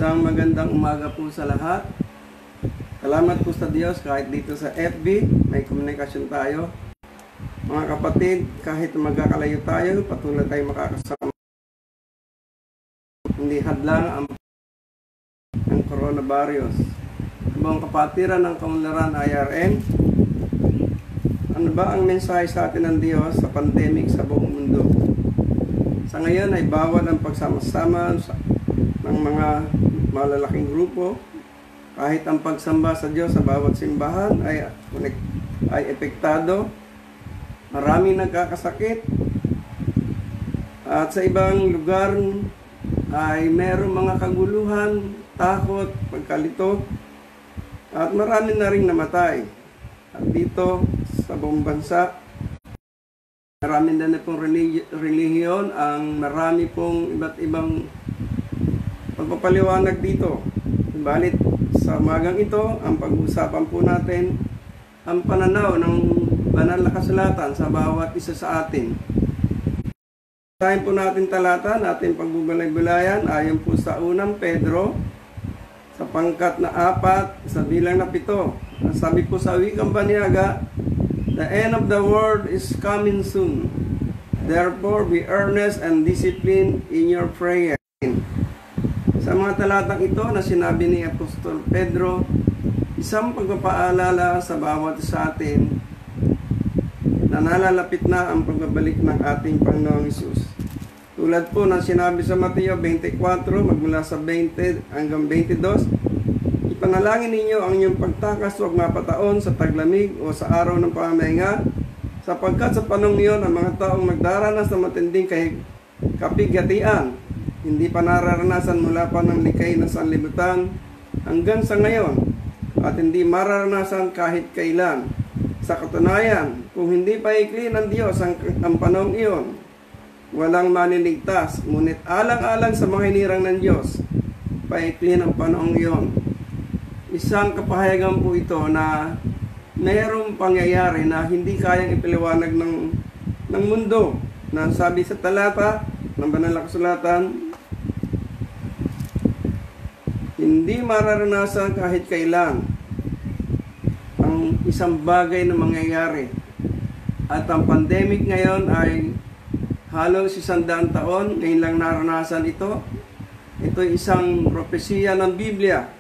Isang magandang umaga po sa lahat. Salamat po sa Diyos kahit dito sa FB may komunikasyon tayo. Mga kapatid, kahit magkakalayo tayo, patuloy tayo makakasama. Hindi hadlang ang coronavirus. Buong kapatiran ng Kaunlaran IRN, ano ba ang mensahe sa atin ng Diyos sa pandemic sa buong mundo? Sa ngayon ay bawal ang pagsama-sama ng mga malalaking grupo. Kahit ang pagsamba sa Diyos sa bawat simbahan ay epektado. Maraming nagkakasakit. At sa ibang lugar ay merong mga kaguluhan, takot, pagkalito. At marami na rin namatay. At dito sa buong bansa, marami na pong relihiyon, ang marami pong iba't ibang pagpapaliwanag dito. Balit sa umagang ito, ang pag-uusapan po natin ang pananaw ng banal na kasulatan sa bawat isa sa atin. Tayo po natin talata, natin pagbubulay-bulayan ayon po sa unang Pedro sa pangkat na 4 sa bilang na 7. Ang sabi po sa wikang Baniaga, "The end of the world is coming soon. Therefore be earnest and disciplined in your prayer." Sa mga talatang ito na sinabi ni Apostol Pedro, isang pagpapaalala sa bawat sa atin na nalalapit na ang pagbabalik ng ating Panginoong Hesus. Tulad po ng sinabi sa Mateo 24, magmula sa 20 hanggang 22, "Ipanalangin ninyo ang inyong pagtakas huwag mapataon sa taglamig o sa araw ng pamahinga, sapagkat sa panahon niyon ang mga taong magdaranas ng matinding kapigatian, hindi pa nararanasan mula pa ng likay ng sanlibutan hanggang sa ngayon, at hindi mararanasan kahit kailan. Sa katunayan, kung hindi paikli ng Diyos ang panahong iyon, walang maniligtas, ngunit alang-alang sa mga hinirang ng Diyos, paikli ng panahong iyon." Isang kapahayagan po ito na mayroong pangyayari na hindi kayang ipaliwanag ng mundo, na sabi sa talata ng banal na kasulatan, hindi mararanasan kahit kailan ang isang bagay na mangyayari. At ang pandemic ngayon ay halos 100 taon, ngayon lang naranasan ito. Ito ay isang propesiya ng Biblia.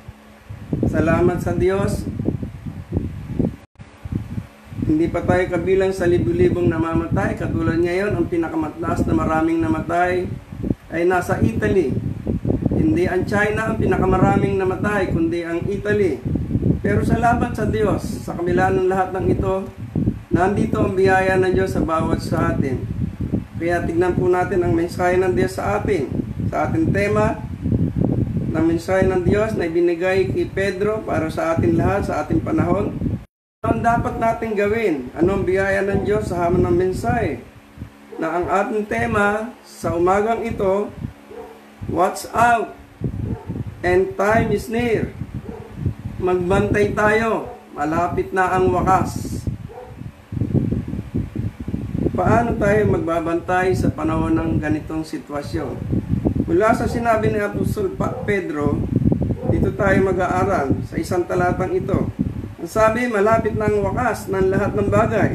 Salamat sa Diyos. Hindi pa tayo kabilang sa libu-libong namamatay. Katulad ngayon, ang pinakamatlas na maraming namatay ay nasa Italy. Hindi ang China ang pinakamaraming namatay, kundi ang Italy. Pero salamat sa Diyos, sa kabila ng lahat ng ito, nandito ang biyaya ng Diyos sa bawat sa atin. Kaya tignan po natin ang mensahe ng Diyos sa atin. Sa ating tema ng mensahe ng Diyos na ibinigay kay Pedro para sa atin lahat, sa ating panahon. Ano ang dapat natin gawin? Ano ang biyaya ng Diyos sa hamon ng mensahe? Na ang ating tema sa umagang ito, watch out, and time is near. Magbantay tayo, malapit na ang wakas. Paano tayo magbabantay sa panahon ng ganitong sitwasyon? Mula sa sinabi ni Apostol Pedro, dito tayo mag-aaral sa isang talatang ito. Ang sabi, malapit na ang wakas ng lahat ng bagay.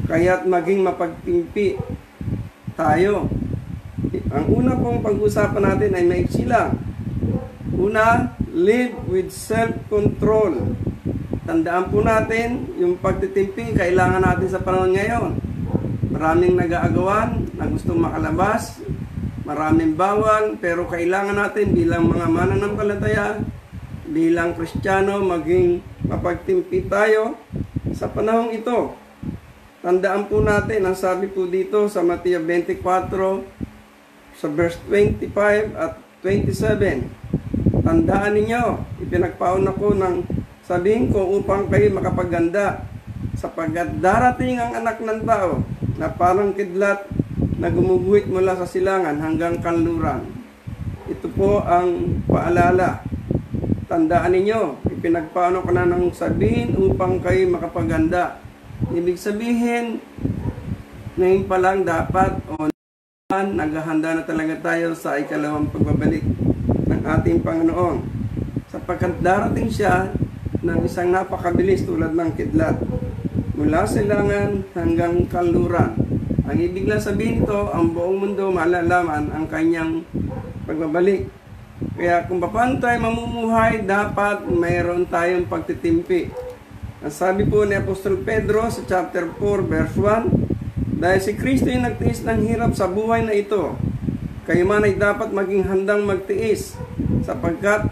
Kaya't maging mapagtimpi tayo. Ang una pong pag-usapan natin ay maiksi lang. Una, live with self-control. Tandaan po natin, yung pagtitimpi, kailangan natin sa panahon ngayon. Maraming nag-aagawan na gustong makalabas, maraming bawal, pero kailangan natin bilang mga mananampalataya, bilang Kristiyano, maging mapagtimpi tayo sa panahong ito. Tandaan po natin, ang sabi po dito sa Mateo 24, sa verse 25 at 27, "Tandaan ninyo, ipinagpaon ako ng sabihin ko upang kayo makapaganda, sapagkat darating ang anak ng tao na parang kidlat na gumuguhit mula sa silangan hanggang kanluran." Ito po ang paalala. Tandaan ninyo, ipinagpaon ko na ng sabihin upang kayo makapaganda. Ibig sabihin, ngayon pa lang dapat o naghahanda na talaga tayo sa ikalawang pagbabalik ng ating Panginoon, sapagkat darating siya ng isang napakabilis tulad ng kidlat, mula silangan hanggang kanluran. Ang ibig lang sabihin nito, ang buong mundo malalaman ang kanyang pagbabalik. Kaya kung paano tayo mamumuhay, dapat mayroon tayong pagtitimpi. Ang sabi po ni Apostol Pedro sa chapter 4 verse 1, dahil si Kristo ay nagtiis ng hirap sa buhay na ito, kayo man ay dapat maging handang magtiis, sapagkat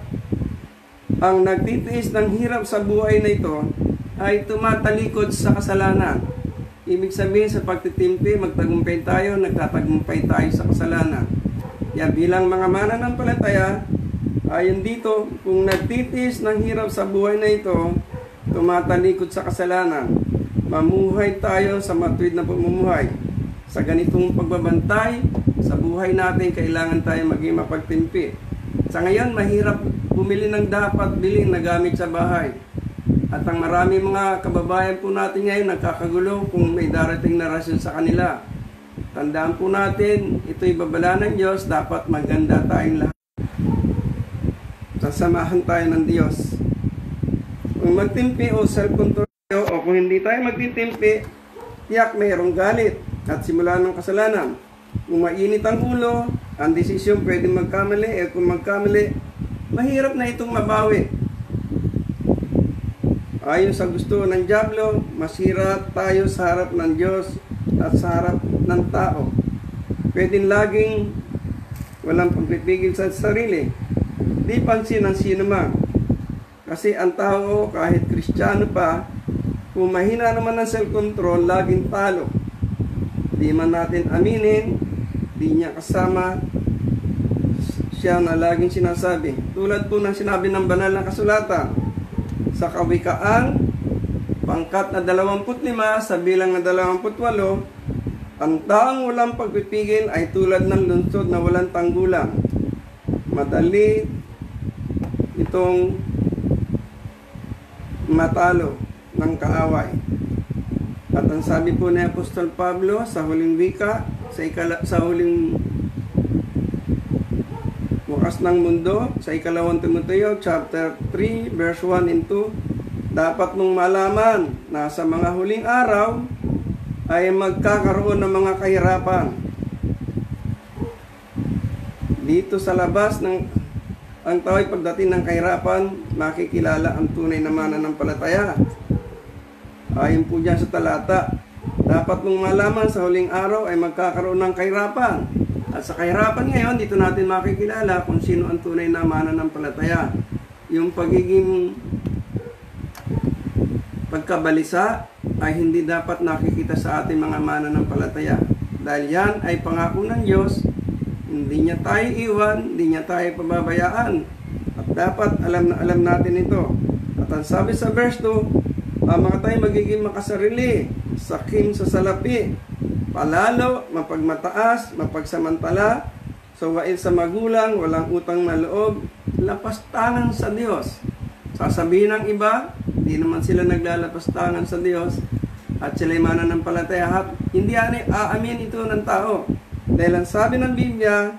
ang nagtitiis ng hirap sa buhay na ito ay tumatalikod sa kasalanan. Ibig sabihin sa pagtitimpi, magtagumpay tayo, nagtatagumpay tayo sa kasalanan. Kaya bilang mga mananampalataya, ayon dito, kung nagtitiis ng hirap sa buhay na ito, tumatalikod sa kasalanan, mamuhay tayo sa matuwid na pamumuhay. Sa ganitong pagbabantay, sa buhay natin, kailangan tayo maging mapagtimpi. Sa ngayon, mahirap bumili ng dapat bilhin na gamit sa bahay. At ang marami mga kababayan po natin ngayon nagkakagulo kung may darating na rasyon sa kanila. Tandaan po natin, ito'y babala ng Diyos, dapat maganda tayong lahat. Sasamahan tayo ng Diyos. Kung magtimpi o self-control tayo, o kung hindi tayo magtitimpi, tiyak mayroong galit at simula ng kasalanan. Kung mainit ang ulo, ang desisyon pwede magkamali, kung magkamali, mahirap na itong mabawi. Ayon sa gusto ng dyablo, masira tayo sa harap ng Diyos at sa harap ng tao. Pwedeng laging walang pagpipigil sa sarili. Di pansin ng sino man. Kasi ang tao, kahit Kristiyano pa, kung mahina naman ang self-control, laging talo. Di man natin aminin, di niya kasama siya na laging sinasabi. Tulad po ng sinabi ng banal na kasulatan, sa Kawikaan, pangkat na 25 sa bilang na 28, ang taong walang pagpipigil ay tulad ng lungsod na walang tanggulang. Madali itong matalo ng kaaway. At ang sabi po ni Apostol Pablo sa huling wika, sa huling wakas ng mundo, sa ikalawang Timoteo chapter 3 verse 1 and 2, dapat mong malaman na sa mga huling araw ay magkakaroon ng mga kahirapan. Dito sa labas ng ang tao ay pagdating ng kahirapan, makikilala ang tunay na mananampalataya. Ayon po dyan sa talata, dapat mong malaman sa huling araw ay magkakaroon ng kahirapan. At sa kahirapan ngayon, dito natin makikilala kung sino ang tunay na mananampalataya. Yung pagiging pagkabalisa ay hindi dapat nakikita sa ating mga mananampalataya. Dahil yan ay pangako ng Diyos, hindi niya tayo iwan, hindi niya tayo pababayaan. At dapat alam na alam natin ito. At ang sabi sa verse 2, mga tayo magiging makasarili, sakim sa salapi, palalo, mapagmataas, mapagsamantala, sawain sa magulang, walang utang na loob, lapastangan sa Diyos. Sasabihin ng iba, hindi naman sila naglalapastangan sa Diyos at sila'y mananampalataya. Hindi aamin ito ng tao. Dahil ang sabi ng Biblia,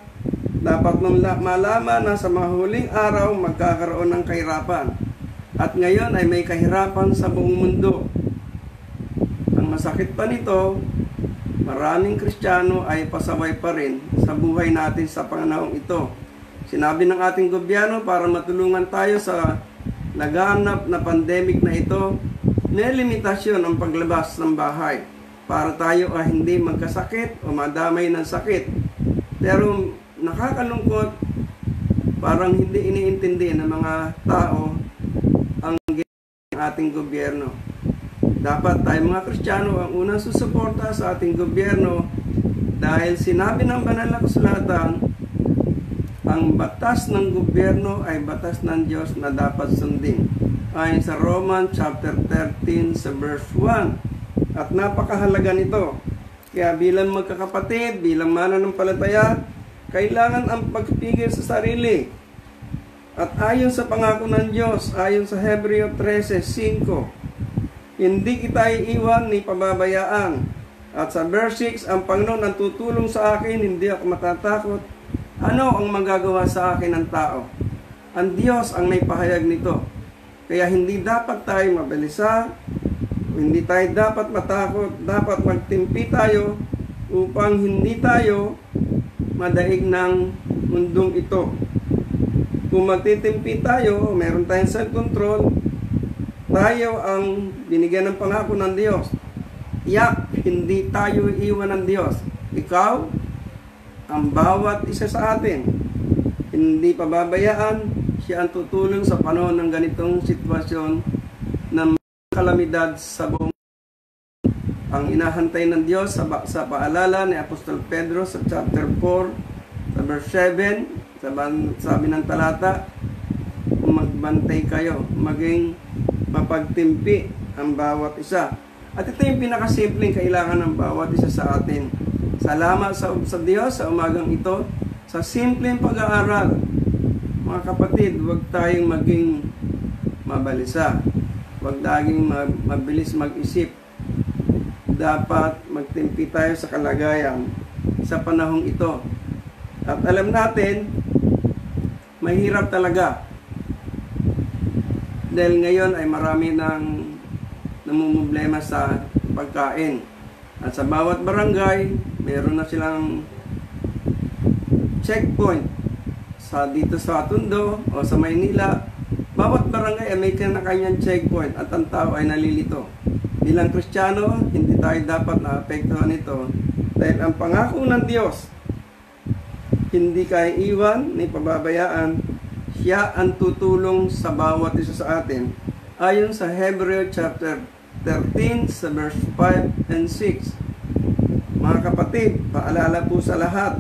dapat mong malaman na sa mga huling araw magkakaroon ng kahirapan. At ngayon ay may kahirapan sa buong mundo. Ang masakit pa nito, maraming Kristiyano ay pasaway pa rin sa buhay natin sa panahong ito. Sinabi ng ating gobyerno para matulungan tayo sa naghahanap na pandemic na ito, may limitasyon ang paglabas ng bahay para tayo ay hindi magkasakit o madamay ng sakit. Pero nakakalungkot, parang hindi iniintindi ng mga tao ang ating gobyerno. Dapat tayo mga Kristiyano ang unang susuporta sa ating gobyerno dahil sinabi ng banal na kasulatan, ang batas ng gobyerno ay batas ng Diyos na dapat sundin. Ayon sa Roman chapter 13 sa verse 1. At napakahalaga nito. Kaya bilang magkakapatid, bilang mananampalataya, kailangan ang pagpigil sa sarili. At ayon sa pangako ng Diyos, ayon sa Hebreo 13:5, hindi kita iiwan ni pababayaan. At sa verse 6, ang Panginoon ang tutulong sa akin, hindi ako matatakot. Ano ang magagawa sa akin ng tao? Ang Diyos ang may pahayag nito. Kaya hindi dapat tayo mabalisa, hindi tayo dapat matakot, dapat magtimpi tayo upang hindi tayo madaig ng mundong ito. Kung magtitimpi tayo, meron tayong self-control, tayo ang binigyan ng pangako ng Diyos. Tiyak, hindi tayo iiwan ng Diyos. Ikaw, ang bawat isa sa atin, hindi pababayaan, siya ang tutulong sa panahon ng ganitong sitwasyon ng kalamidad sa buong. Ang inahantay ng Diyos sa paalala ni Apostol Pedro sa chapter 4, sa verse 7, sabi ng talata, magbantay kayo, maging mapagtimpi ang bawat isa. At ito yung pinakasimpleng kailangan ng bawat isa sa atin. Salamat sa Diyos sa umagang ito, sa simpleng pag-aaral. Mga kapatid, huwag tayong maging mabalisa. Huwag tayong mabilis mag-isip. Dapat magtimpi tayo sa kalagayan sa panahong ito. At alam natin, mahirap talaga. Dahil ngayon ay marami nang namumblema sa pagkain. At sa bawat barangay, meron na silang checkpoint. Dito sa Tondo o sa Maynila, bawat barangay ay may kanyang checkpoint at ang tao ay nalilito. Bilang Kristiyano, hindi tayo dapat naapektuhan nito dahil ang pangako ng Diyos, hindi kayo iwan ni pababayaan. Siya ang tutulong sa bawat isa sa atin. Ayon sa Hebreo chapter 13 sa verse 5 and 6. Mga kapatid, paalala po sa lahat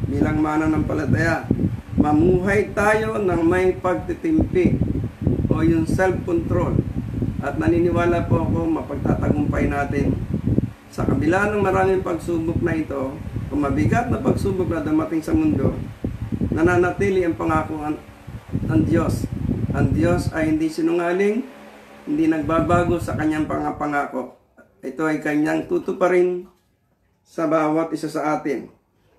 bilang mananampalataya, mamuhay tayo ng may pagtitimpi o yung self-control. At naniniwala po ako mapagtatagumpay natin. Sa kabila ng maraming pagsubok na ito, kung mabigat na pagsubok na dumating sa mundo, nananatili ang pangako ng Diyos. Ang Diyos ay hindi sinungaling, hindi nagbabago sa kanyang pangako. Ito ay kanyang tutuparin sa bawat isa sa atin.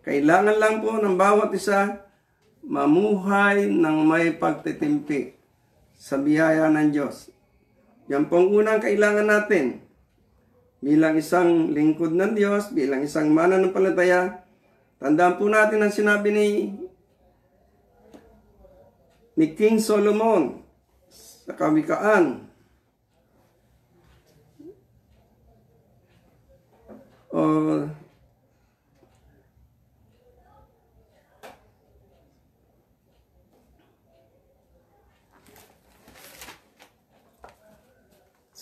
Kailangan lang po ng bawat isa mamuhay ng may pagtitimpi sa biyaya ng Diyos. Yan pong unang kailangan natin bilang isang lingkod ng Diyos, bilang isang mananampalataya. Tandaan po natin ang sinabi ni King Solomon sa Kawikaan.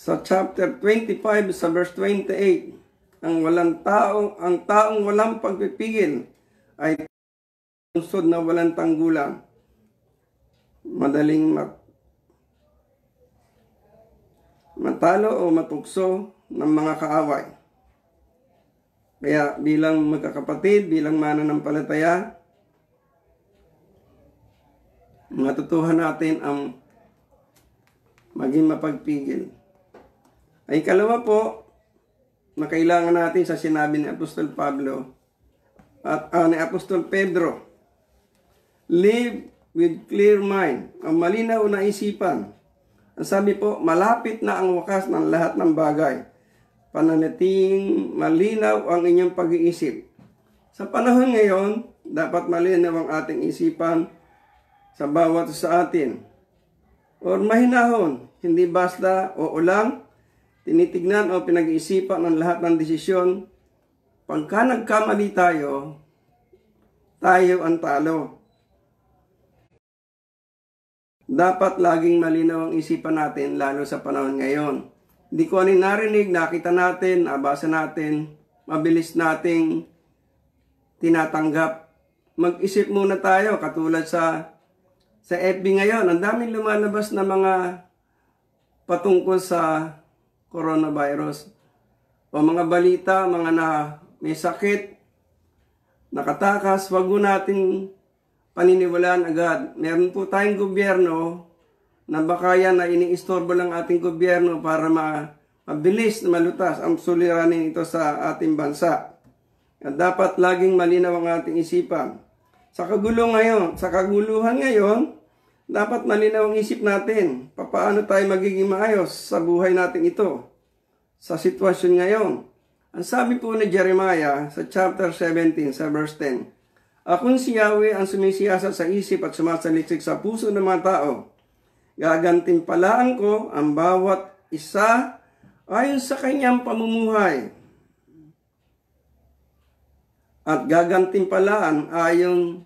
Sa chapter 25 sa verse 28, ang taong walang pagpipigil ay lungsod na walang tanggulang, madaling matalo o matukso ng mga kaaway. Kaya bilang magkakapatid, bilang mananampalataya, matutuhan natin ang maging mapagpigil. Ay ikalawa po, na kailangan natin sa sinabi ni Apostol Pablo at ni Apostol Pedro, live with clear mind, ang malinaw na isipan. Ang sabi po, malapit na ang wakas ng lahat ng bagay. Pananating malinaw ang inyong pag-iisip. Sa panahon ngayon, dapat malinaw ang ating isipan sa bawat sa atin. Or mahinahon, hindi basta o ulang, tinitignan o pinag-iisipan ng lahat ng desisyon. Pagka nagkamali tayo, tayo ang talo. Dapat laging malinaw ang isipan natin, lalo sa panahon ngayon. Hindi ko aning narinig, nakita natin, nabasa natin, mabilis nating tinatanggap. Mag-isip muna tayo, katulad sa FB ngayon. Ang daming lumalabas na mga patungkol sa coronavirus. O mga balita, mga may sakit, nakatakas, wag mo natin paniniwalaan agad. Meron po tayong gobyerno na baka yan na iniistorbo lang ating gobyerno para mabilis na malutas ang suliranin ito sa ating bansa. At dapat laging malinaw ang ating isipan. Sa kaguluhan ngayon, Dapat malinaw ang isip natin. Paano tayo magiging maayos sa buhay natin ito? Sa sitwasyon ngayon. Ang sabi po ni Jeremiah sa chapter 17 sa verse 10, Akong si Yahweh ang sumisiyasat sa isip at sumasaliksik sa puso ng mga tao. Gagantimpalaan ko ang bawat isa ayon sa kanyang pamumuhay. At gagantimpalaan ayon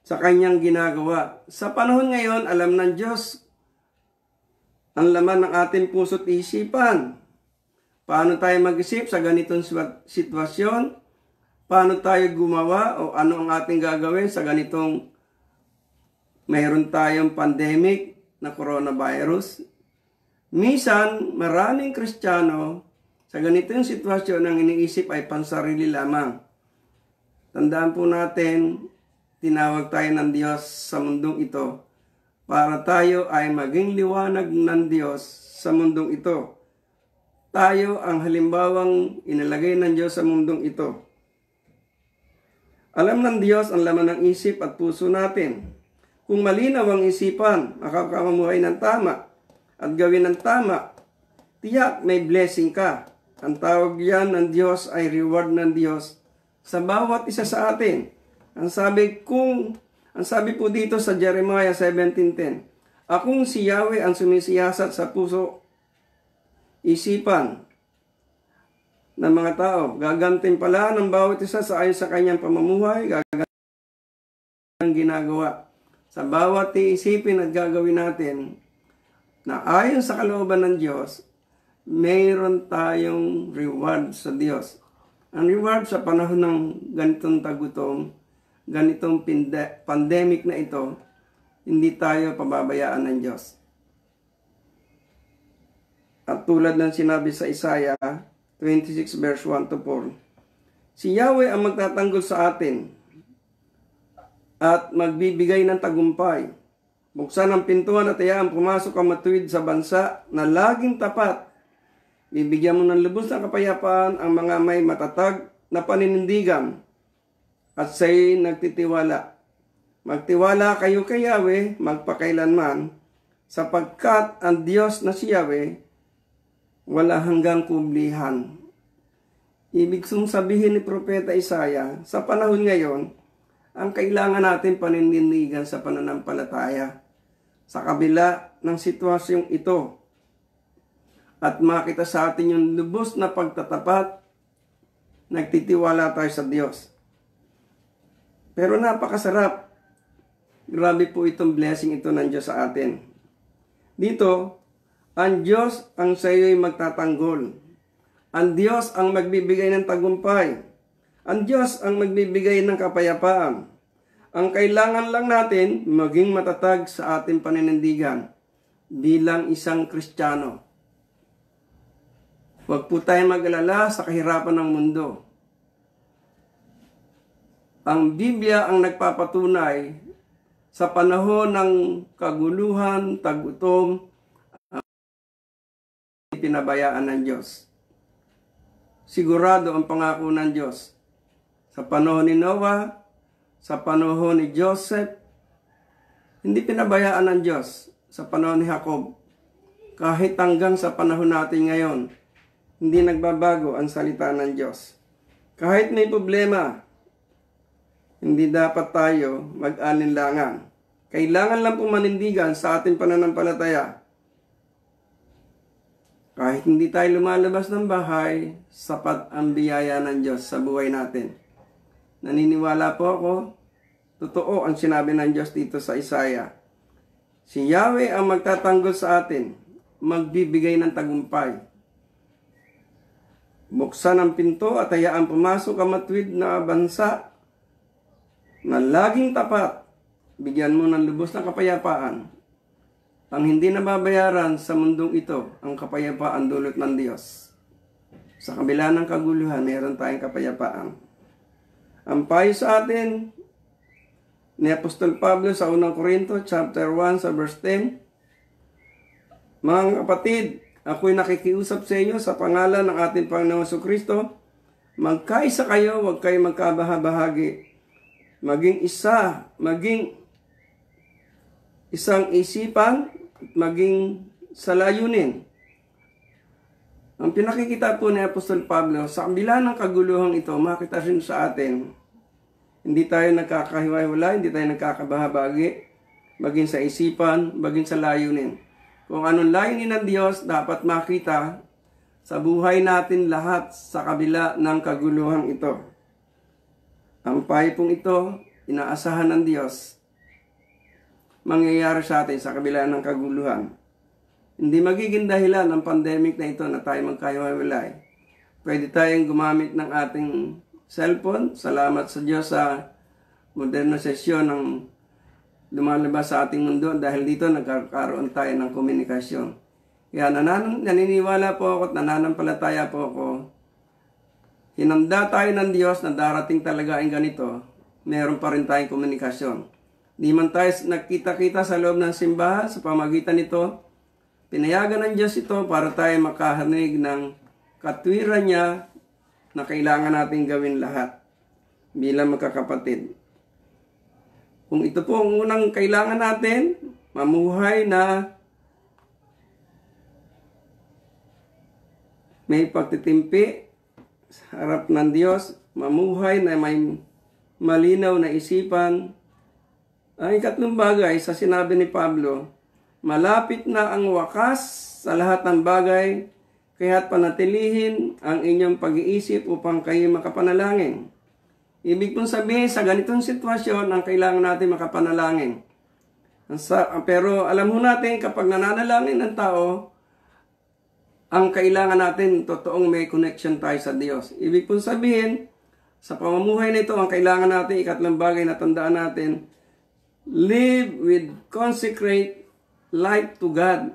sa kanyang ginagawa. Sa panahon ngayon, alam ng Diyos ang laman ng ating puso't isipan. Paano tayo mag-isip sa ganitong sitwasyon? Paano tayo gumawa o ano ang ating gagawin sa ganitong mayroon tayong pandemic na coronavirus? Minsan, maraming Kristiyano sa ganitong sitwasyon ang iniisip ay pansarili lamang. Tandaan po natin, tinawag tayo ng Diyos sa mundong ito para tayo ay maging liwanag ng Diyos sa mundong ito. Tayo ang halimbawang inilagay ng Diyos sa mundong ito. Alam ng Diyos ang laman ng isip at puso natin. Kung malinaw ang isipan, makakamuhay ng tama at gawin ng tama, tiyak may blessing ka. Ang tawag yan ng Diyos ay reward ng Diyos sa bawat isa sa atin. Ang sabi po dito sa Jeremiah 17:10, Akong si Yahweh ang sumisiyasat sa puso, isipan ng mga tao. Gagantimpalaan ang bawat isa sa ayon sa kanyang pamumuhay, gagantimpalaan ang ginagawa. Sa bawat iisipin at gagawin natin na ayon sa kalooban ng Diyos, mayroon tayong reward sa Diyos. Ang reward sa panahon ng ganitong tagutom, ganitong pandemic na ito, hindi tayo pababayaan ng Diyos. At tulad ng sinabi sa Isaiah 26 verse 1 to 4, Si Yahweh ang magtatanggol sa atin at magbibigay ng tagumpay. Buksan ang pintuan at hayaan pumasok ang matuwid sa bansa na laging tapat. Bibigyan mo ng lubos ng kapayapaan ang mga may matatag na paninindigan at sa'yo'y nagtitiwala. Magtiwala kayo kay Yahweh magpakailanman, sapagkat ang Diyos na si Yahweh wala hanggang kublihan. Ibig sabihin ni Propeta Isaiah, sa panahon ngayon, ang kailangan natin paninindigan sa pananampalataya sa kabila ng sitwasyong ito at makita sa atin yung lubos na pagtatapat, nagtitiwala tayo sa Diyos. Pero napakasarap. Grabe po itong blessing ito ng Diyos sa atin. Dito, ang Diyos ang sa iyo'y magtatanggol. Ang Diyos ang magbibigay ng tagumpay. Ang Diyos ang magbibigay ng kapayapaan. Ang kailangan lang natin, maging matatag sa ating paninindigan bilang isang Kristiyano. Huwag po tayong mag-alala sa kahirapan ng mundo. Ang Biblia ang nagpapatunay sa panahon ng kaguluhan, tagutom, pinabayaan ng Diyos. Sigurado ang pangako ng Diyos. Sa panahon ni Noah, sa panahon ni Joseph, hindi pinabayaan ng Diyos. Sa panahon ni Jacob, kahit hanggang sa panahon natin ngayon, hindi nagbabago ang salita ng Diyos. Kahit may problema, hindi dapat tayo mag-alinlangan. Kailangan lang pumanindigan sa ating pananampalataya. Kahit hindi tayo lumalabas ng bahay, sapat ang biyaya ng Diyos sa buhay natin. Naniniwala po ako, totoo ang sinabi ng Diyos dito sa Isaiah. Si Yahweh ang magtatanggol sa atin, magbibigay ng tagumpay. Buksan ang pinto at hayaan pumasok ang matuwid na bansa na laging tapat. Bigyan mo ng lubos na kapayapaan. Ang hindi nababayaran sa mundong ito, ang kapayapaan dulot ng Diyos. Sa kabila ng kaguluhan, mayroon tayong kapayapaan. Ang payo sa atin ni Apostol Pablo sa 1 Corinto chapter 1 sa verse 10, Mga kapatid, ako'y nakikiusap sa inyo sa pangalan ng ating Panginoong Jesucristo, magkaisa kayo, huwag kayo magkabahabahagi. Maging isa, maging isang isipan at maging sa layunin. Ang pinakikita po ni Apostol Pablo, sa kabila ng kaguluhang ito, makita rin sa atin, hindi tayo nagkakahiwa-hiwalay, hindi tayo nagkakabahabagi, maging sa isipan, maging sa layunin. Kung anong layunin ng Diyos, dapat makita sa buhay natin lahat sa kabila ng kaguluhang ito. Ang paypong ito, inaasahan ng Diyos, mangyayari sa atin sa kabila ng kaguluhan. Hindi magiging dahilan ng pandemic na ito na tayo magkahiwa-hiwalay. Pwede tayong gumamit ng ating cellphone. Salamat sa Diyos sa modernisasyon ng lumalabas sa ating mundo dahil dito nagkakaroon tayo ng komunikasyon. Kaya naniniwala po ako at nananampalataya po ako. Hinanda tayo ng Diyos na darating talaga ang ganito. Meron pa rin tayong komunikasyon. Di man tayo nakita-kita sa loob ng simbahan sa pamagitan nito. Pinayagan ng Diyos ito para tayo makahanig ng katwiran niya na kailangan natin gawin lahat bilang magkakapatid. Kung ito po ang unang kailangan natin, mamuhay na may pagtitimpi sa harap ng Diyos, mamuhay na may malinaw na isipan. Ang ikatlong bagay sa sinabi ni Pablo, malapit na ang wakas sa lahat ng bagay, kaya't panatilihin ang inyong pag-iisip upang kayo makapanalangin. Ibig pong sabihin, sa ganitong sitwasyon, ang kailangan natin makapanalangin. Pero alam mo natin, kapag nananalangin ng tao, ang kailangan natin, totoong may connection tayo sa Diyos. Ibig pong sabihin, sa pamumuhay nito, ang kailangan natin, ikatlong bagay na tandaan natin, live with consecrate life to God.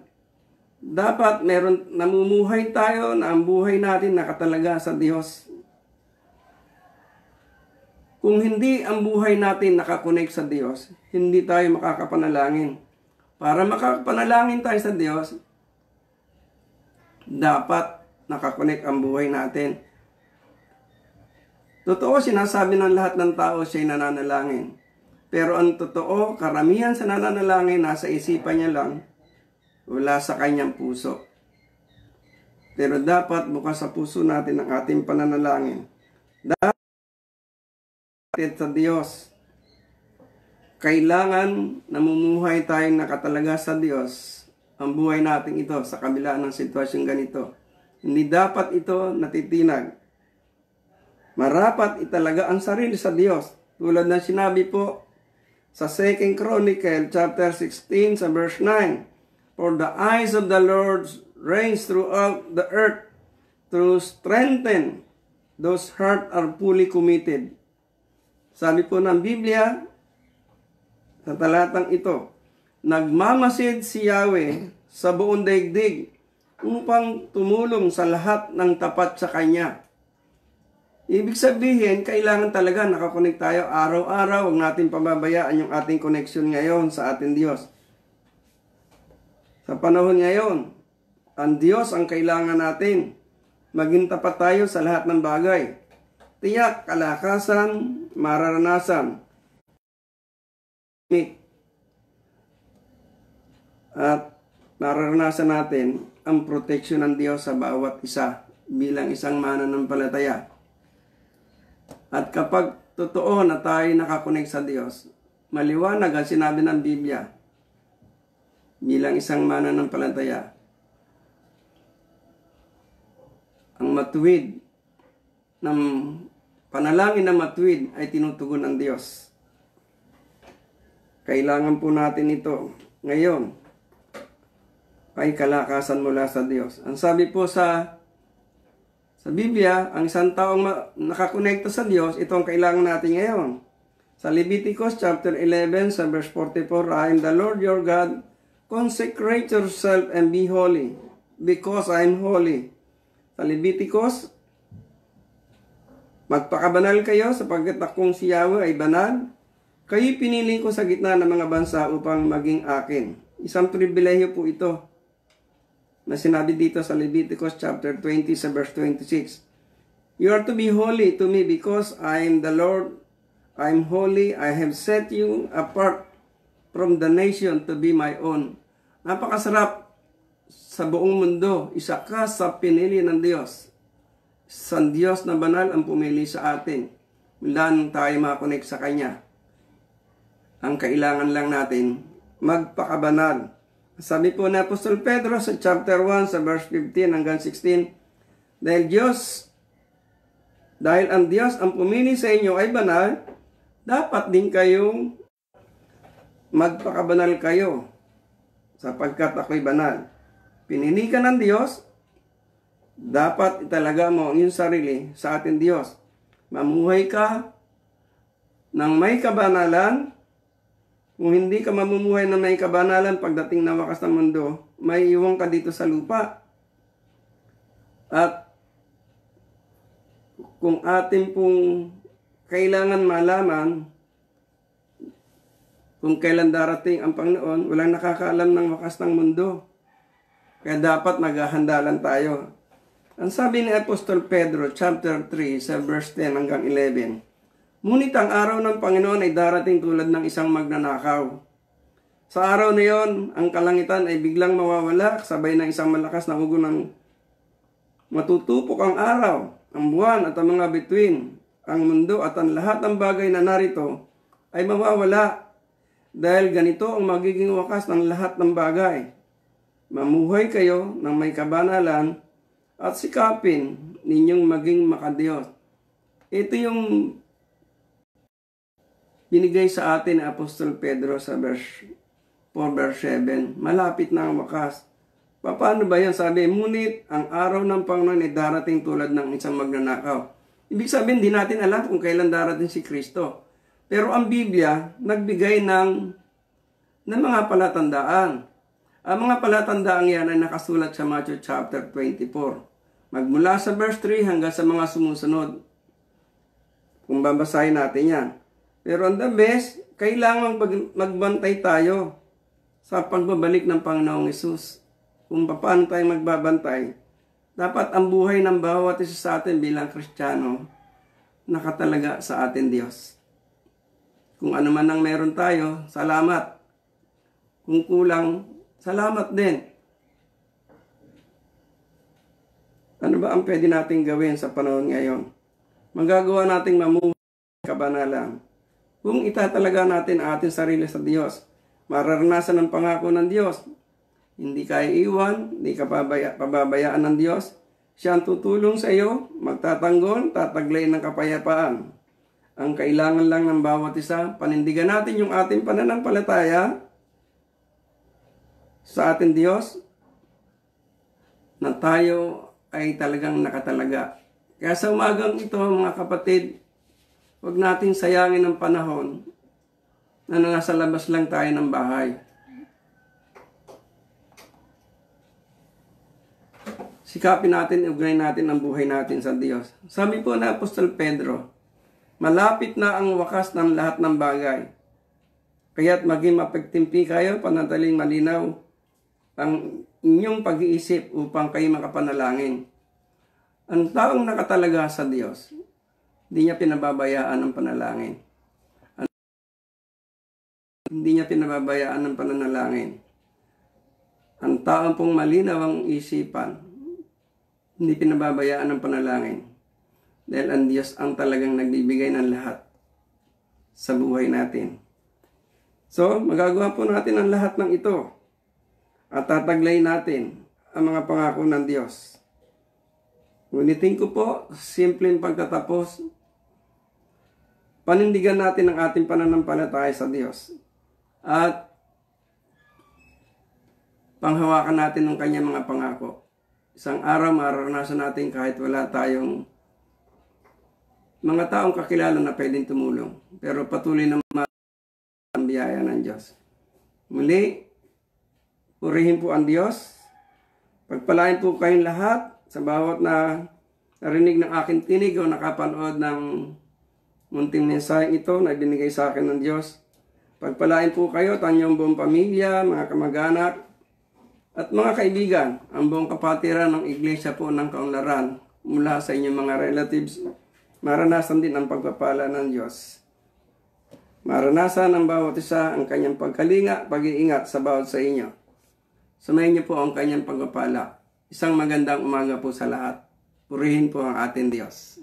Dapat namumuhay tayo na ang buhay natin nakatalaga sa Diyos. Kung hindi ang buhay natin nakakonect sa Diyos, hindi tayo makakapanalangin. Para makapanalangin tayo sa Diyos, dapat nakakonect ang buhay natin. Totoo, sinasabi ng lahat ng tao siya'y nananalangin. Pero ang totoo, karamihan sa nananalangin nasa isipan niya lang, wala sa kanyang puso. Pero dapat bukas sa puso natin ang ating pananalangin. Dapat sa Diyos. Kailangan namumuhay tayong nakatalaga sa Diyos ang buhay natin ito sa kabila ng sitwasyong ganito. Hindi dapat ito natitinag. Marapat italaga ang sarili sa Diyos. Tulad ng sinabi po sa 2 Chronicle chapter 16 sa verse 9. For the eyes of the Lord reigns throughout the earth to strengthen those heart are fully committed. Sabi po ng Biblia sa talatang ito, nagmamasid si Yahweh sa buong daigdig upang tumulong sa lahat ng tapat sa Kanya. Ibig sabihin, kailangan talaga nakakonek tayo araw-araw. Huwag natin pababayaan yung ating connection ngayon sa ating Diyos. Sa panahon ngayon, ang Diyos ang kailangan natin. Maging tapat tayo sa lahat ng bagay. Tiyak, kalakasan, mararanasan. At mararanasan natin ang proteksyon ng Diyos sa bawat isa bilang isang mananampalataya. At kapag totoo na tayo nakakonek sa Diyos, maliwanag ang sinabi ng Biblia bilang isang mananampalataya. Ang matuwid ng panalangin na matuwid ay tinutugon ng Diyos. Kailangan po natin ito ngayon ay kalakasan mula sa Diyos. Ang sabi po sa Biblia, ang isang taong nakakonekta sa Diyos, ito ang kailangan natin ngayon. Sa Leviticus chapter 11 sa verse 44, I am the Lord your God, consecrate yourself and be holy, because I am holy. Sa Leviticus, magpakabanal kayo sapagkat akong si Yahweh ay banal. Kayo'y pinili ko sa gitna ng mga bansa upang maging akin. Isang pribilehiyo po ito na sinabi dito sa Leviticus chapter 20 sa verse 26. You are to be holy to me because I am the Lord, I am holy, I have set you apart from the nation to be my own. Napakasarap sa buong mundo. Isa ka sa pinili ng Diyos. San Diyos na banal ang pumili sa atin. Mula nung tayo makakonek sa Kanya. Ang kailangan lang natin, magpakabanal. Sabi po ni Apostol Pedro sa chapter 1 sa verse 15 hanggang 16, dahil ang Diyos ang pumili sa inyo ay banal, dapat din kayong magpakabanal kayo, sapagkat ako'y banal. Pinili ka ng Diyos, dapat italaga mo ang iyong sarili sa ating Diyos. Mamuhay ka ng may kabanalan. Kung hindi ka mamumuhay ng may kabanalan pagdating na wakas ng mundo, may iwan ka dito sa lupa. At kung atin pong kailangan malaman kung kailan darating ang Panginoon, walang nakakaalam ng wakas ng mundo. Kaya dapat maghahandalan tayo. Ang sabi ni Apostol Pedro, chapter 3, sa verse 10 hanggang 11, ngunit ang araw ng Panginoon ay darating tulad ng isang magnanakaw. Sa araw na yon, ang kalangitan ay biglang mawawala, sabay ng isang malakas na ugo ng matutupok ang araw, ang buwan at ang mga bituin, ang mundo at ang lahat ng bagay na narito ay mawawala. Dahil ganito ang magiging wakas ng lahat ng bagay. Mamuhay kayo ng may kabanalan at sikapin ninyong maging makadiyos. Ito yung binigay sa atin ni Apostol Pedro sa verse 4, verse 7. Malapit na ang wakas. Paano ba yan? Sabi, ngunit ang araw ng Panginoon ay darating tulad ng isang magnanakaw. Ibig sabihin, di natin alam kung kailan darating si Kristo. Pero ang Biblia, nagbigay ng mga palatandaan. Ang mga palatandaan yan ay nakasulat sa Matthew chapter 24. Magmula sa verse 3 hanggang sa mga sumusunod. Kung babasahin natin yan. Pero ang the best, kailangan magbantay tayo sa pagbabalik ng Panginoong Hesus. Kung paano tayo magbabantay, dapat ang buhay ng bawat isa sa atin bilang Kristiyano nakatalaga sa atin Diyos. Kung ano man ang meron tayo, salamat. Kung kulang, salamat din. Ano ba ang pwede nating gawin sa panahon ngayon? Magagawa nating mamuhay kabanalan. Kung itatalaga natin ang ating sarili sa Diyos, mararanasan ang pangako ng Diyos. Hindi ka iiwan, hindi ka pababayaan ng Diyos. Siya ang tutulong sa iyo, magtatanggol, tataglayin ng kapayapaan. Ang kailangan lang ng bawat isa, panindigan natin yung ating pananampalataya sa ating Diyos na tayo ay talagang nakatalaga. Kaya sa umagang ito, mga kapatid, huwag natin sayangin ang panahon na nasa labas lang tayo ng bahay. Sikapin natin, ugnayin natin ang buhay natin sa Diyos. Sabi po na Apostol Pedro, malapit na ang wakas ng lahat ng bagay. Kaya't maging mapagtimpi kayo, panataling malinaw ang inyong pag-iisip upang kayo makapanalangin. Ang taong nakatalaga sa Diyos, hindi niya pinababayaan ang panalangin. Hindi niya pinababayaan ang pananalangin. Ang taong pong malinaw ang isipan, hindi pinababayaan ang panalangin. Dahil ang Diyos ang talagang nagbibigay ng lahat sa buhay natin. So, magagawa po natin ang lahat ng ito. At tataglay natin ang mga pangako ng Diyos. Ulitin ko po, simpleng pagtatapos, panindigan natin ang ating pananampalataya sa Diyos. At panghawakan natin ang kanyang mga pangako. Isang araw mararanasan natin kahit wala tayong mga taong kakilala na pwedeng tumulong. Pero patuloy na ang biyaya ng Diyos. Muli, purihin po ang Diyos. Pagpalain po kayong lahat sa bawat na narinig ng aking tinig o nakapanood ng munting mensaheng ito na binigay sa akin ng Diyos. Pagpalain po kayo, tanyong buong pamilya, mga kamag-anak, at mga kaibigan, ang buong kapatiran ng Iglesia po ng Kaunlaran mula sa inyong mga relatives, maranasan din ang pagpapala ng Diyos. maranasan ng bawat isa ang kanyang pagkalinga, pag-iingat sa bawat sa inyo. Sumayin niyo po ang kanyang pagpapala. Isang magandang umaga po sa lahat. Purihin po ang ating Diyos.